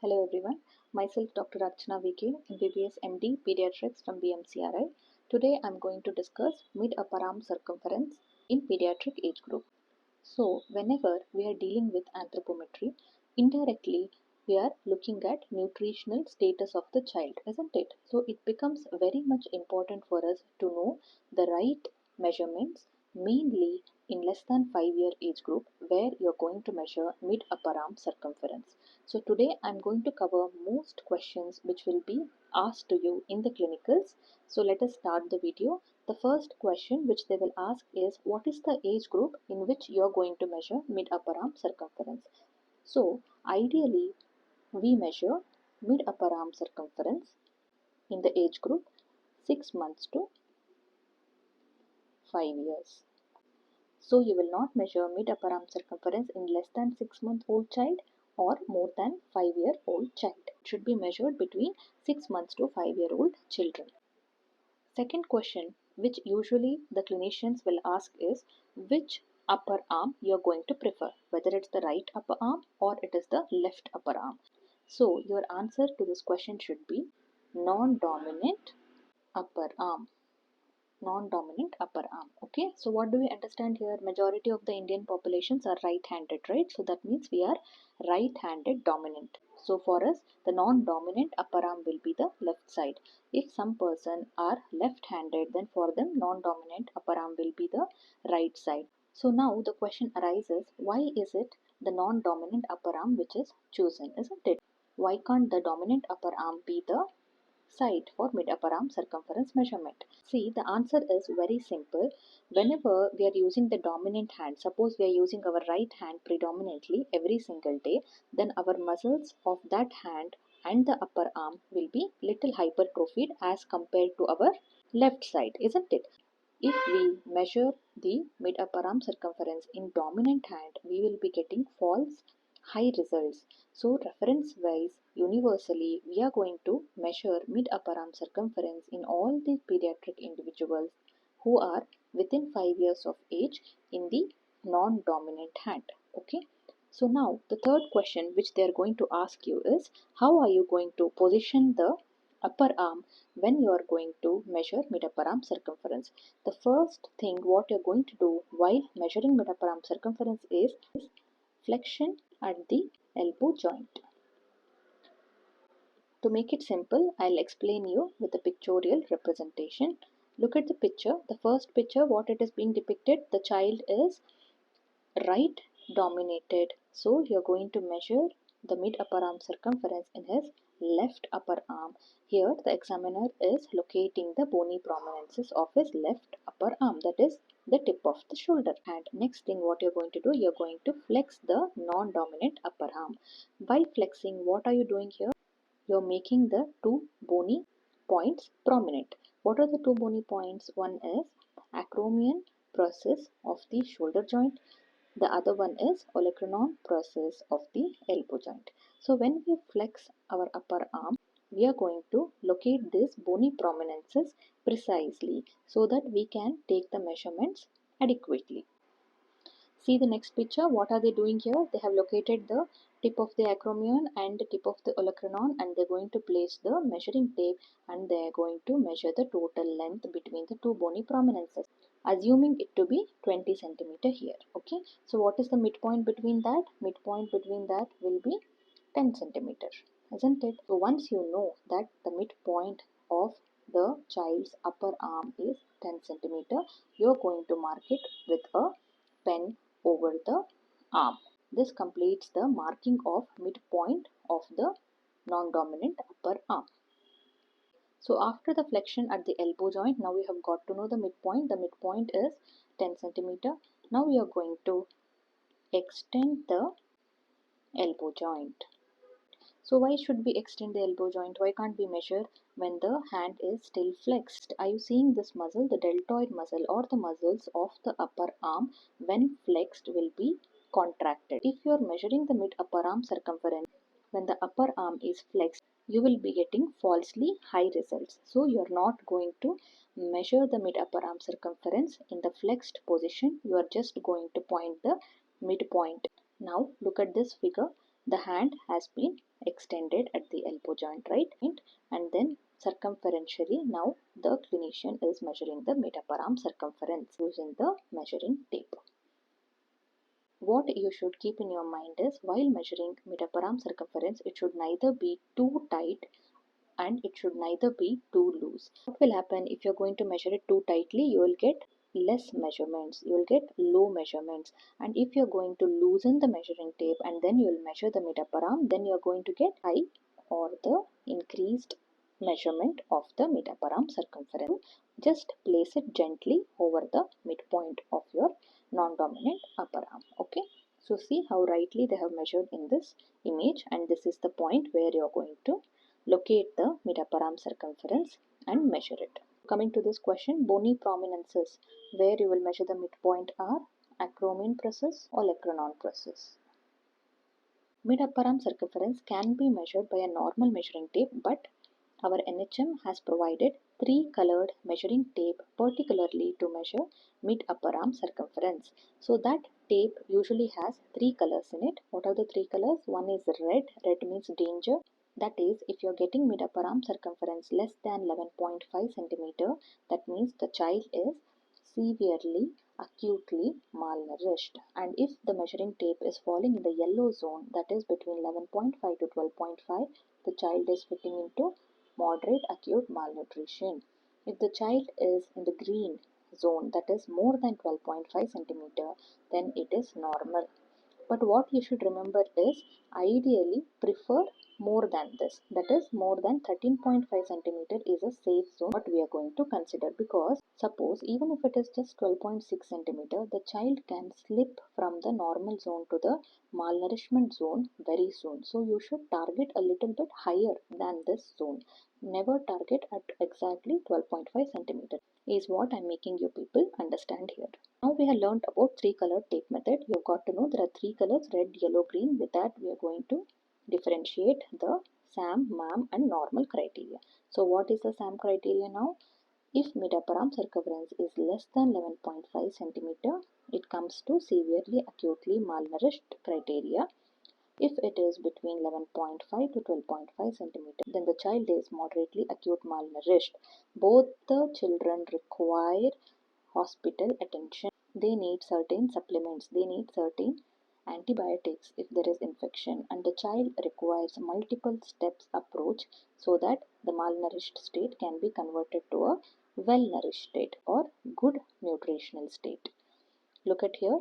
Hello everyone, myself Dr. Archana VK, MBBS MD Pediatrics from BMCRI. Today I am going to discuss mid-upper arm circumference in pediatric age group. So whenever we are dealing with anthropometry, indirectly we are looking at nutritional status of the child, isn't it? So it becomes very much important for us to know the right measurements, mainly in less than 5-year age group where you're going to measure mid-upper arm circumference. So today I'm going to cover most questions which will be asked to you in the clinicals. So let us start the video. The first question which they will ask is, what is the age group in which you are going to measure mid-upper arm circumference? So ideally we measure mid-upper arm circumference in the age group 6 months to 5 years. So you will not measure mid-upper arm circumference in less than 6-month-old child or more than 5-year-old child. It should be measured between 6 months to 5-year-old children. Second question which usually the clinicians will ask is, which upper arm you are going to prefer, whether it's the right upper arm or it is the left upper arm. So your answer to this question should be non-dominant upper arm. Non-dominant upper arm. Okay, so what do we understand here? Majority of the Indian populations are right-handed, right? So that means we are right-handed dominant. So for us, the non-dominant upper arm will be the left side. If some person are left-handed, then for them non-dominant upper arm will be the right side. So now the question arises, why is it the non-dominant upper arm which is chosen, isn't it? Why can't the dominant upper arm be the side for mid-upper arm circumference measurement? See, the answer is very simple. Whenever we are using the dominant hand, suppose we are using our right hand predominantly every single day, then our muscles of that hand and the upper arm will be little hypertrophied as compared to our left side, isn't it? If we measure the mid-upper arm circumference in dominant hand, we will be getting false high results. So reference wise, universally, we are going to measure mid-upper arm circumference in all the pediatric individuals who are within 5 years of age in the non-dominant hand. Okay. So now the third question which they are going to ask you is, how are you going to position the upper arm when you are going to measure mid-upper arm circumference? The first thing what you're going to do while measuring mid-upper arm circumference is flexion at the elbow joint. To make it simple, I'll explain you with a pictorial representation. Look at the picture. The first picture, what it is being depicted, the child is right dominated. So you're going to measure the mid-upper arm circumference in his left upper arm. Here the examiner is locating the bony prominences of his left upper arm, that is the tip of the shoulder. And next thing what you're going to do, you're going to flex the non-dominant upper arm. By flexing, what are you doing here? You're making the two bony points prominent. What are the two bony points? One is acromion process of the shoulder joint. The other one is olecranon process of the elbow joint. So when we flex our upper arm, we are going to locate these bony prominences precisely so that we can take the measurements adequately. See the next picture. What are they doing here? They have located the tip of the acromion and the tip of the olecranon, and they're going to place the measuring tape and they're going to measure the total length between the two bony prominences, assuming it to be 20 centimeter here. Okay, so what is the midpoint between that? Midpoint between that will be 10 centimeter, isn't it? So once you know that the midpoint of the child's upper arm is 10 centimeter, you're going to mark it with a pen over the arm. This completes the marking of midpoint of the non-dominant upper arm. So after the flexion at the elbow joint, now we have got to know the midpoint. The midpoint is 10 centimeter. Now we are going to extend the elbow joint. So why should we extend the elbow joint? Why can't we measure when the hand is still flexed? Are you seeing this muscle? The deltoid muscle or the muscles of the upper arm when flexed will be contracted. If you are measuring the mid upper arm circumference when the upper arm is flexed, you will be getting falsely high results. So you are not going to measure the mid upper arm circumference in the flexed position. You are just going to point the midpoint. Now look at this figure. The hand has been extended at the elbow joint, right? And then circumferentially, now the clinician is measuring the metaparam circumference using the measuring tape. What you should keep in your mind is, while measuring metaparam circumference, it should neither be too tight and it should neither be too loose. What will happen if you're going to measure it too tightly? You will get less measurements, you will get low measurements. And if you're going to loosen the measuring tape and then you will measure the metaparam, then you're going to get high or the increased measurement of the metaparam circumference. Just place it gently over the midpoint of your non-dominant upper arm. Okay, so see how rightly they have measured in this image, and this is the point where you're going to locate the metaparam circumference and measure it. Coming to this question, bony prominences, where you will measure the midpoint are acromion process or Lecranon process. Mid-upper-arm circumference can be measured by a normal measuring tape, but our NHM has provided 3 colored measuring tape particularly to measure mid-upper arm circumference. So that tape usually has 3 colors in it. What are the 3 colors? One is red. Red means danger. That is, if you are getting mid-upper arm circumference less than 11.5 centimeter, that means the child is severely acutely malnourished. And if the measuring tape is falling in the yellow zone, that is between 11.5 to 12.5, the child is fitting into moderate acute malnutrition. If the child is in the green zone, that is more than 12.5 centimeter, then it is normal. But what you should remember is, ideally prefer more than this. That is, more than 13.5 centimeter is a safe zone what we are going to consider, because suppose even if it is just 12.6 centimeter, the child can slip from the normal zone to the malnourishment zone very soon. So you should target a little bit higher than this zone. Never target at exactly 12.5 centimeter is what I'm making you people understand here. Now we have learned about 3 colored tape method. You've got to know there are 3 colors, red, yellow, green. With that we are going to differentiate the SAM, MAM and normal criteria. So what is the SAM criteria now? If mid-upper arm circumference is less than 11.5 centimeter, it comes to severely acutely malnourished criteria. If it is between 11.5 to 12.5 centimeter, then the child is moderately acute malnourished. Both the children require hospital attention. They need certain supplements, they need certain antibiotics if there is infection, and the child requires multiple steps approach so that the malnourished state can be converted to a well-nourished state or good nutritional state. Look at here,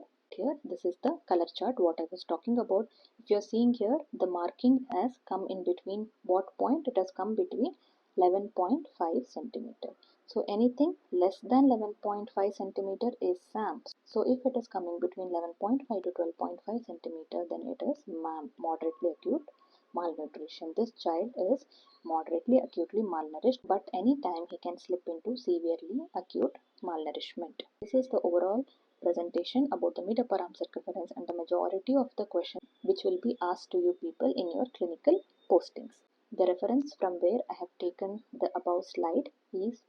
this is the color chart what I was talking about. If you are seeing here, the marking has come in between what point? It has come between 11.5 centimeter. So anything less than 11.5 centimeter is SAM. So if it is coming between 11.5 to 12.5 centimeter, then it is MAM, moderately acute malnutrition. This child is moderately acutely malnourished, but anytime he can slip into severely acute malnourishment. This is the overall presentation about the mid-upper arm circumference and the majority of the questions which will be asked to you people in your clinical postings. The reference from where I have taken the above slide is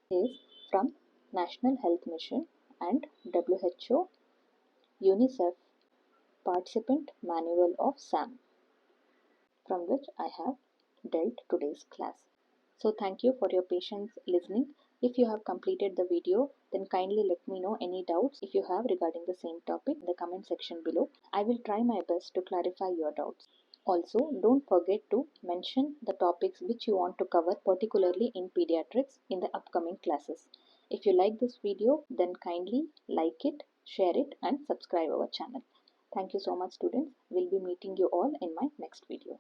from National Health Mission and WHO UNICEF Participant Manual of SAM, from which I have dealt today's class. So thank you for your patience listening. If you have completed the video, then kindly let me know any doubts if you have regarding the same topic in the comment section below. I will try my best to clarify your doubts. Also, don't forget to mention the topics which you want to cover, particularly in pediatrics, in the upcoming classes. If you like this video, then kindly like it, share it and subscribe our channel. Thank you so much students. We'll be meeting you all in my next video.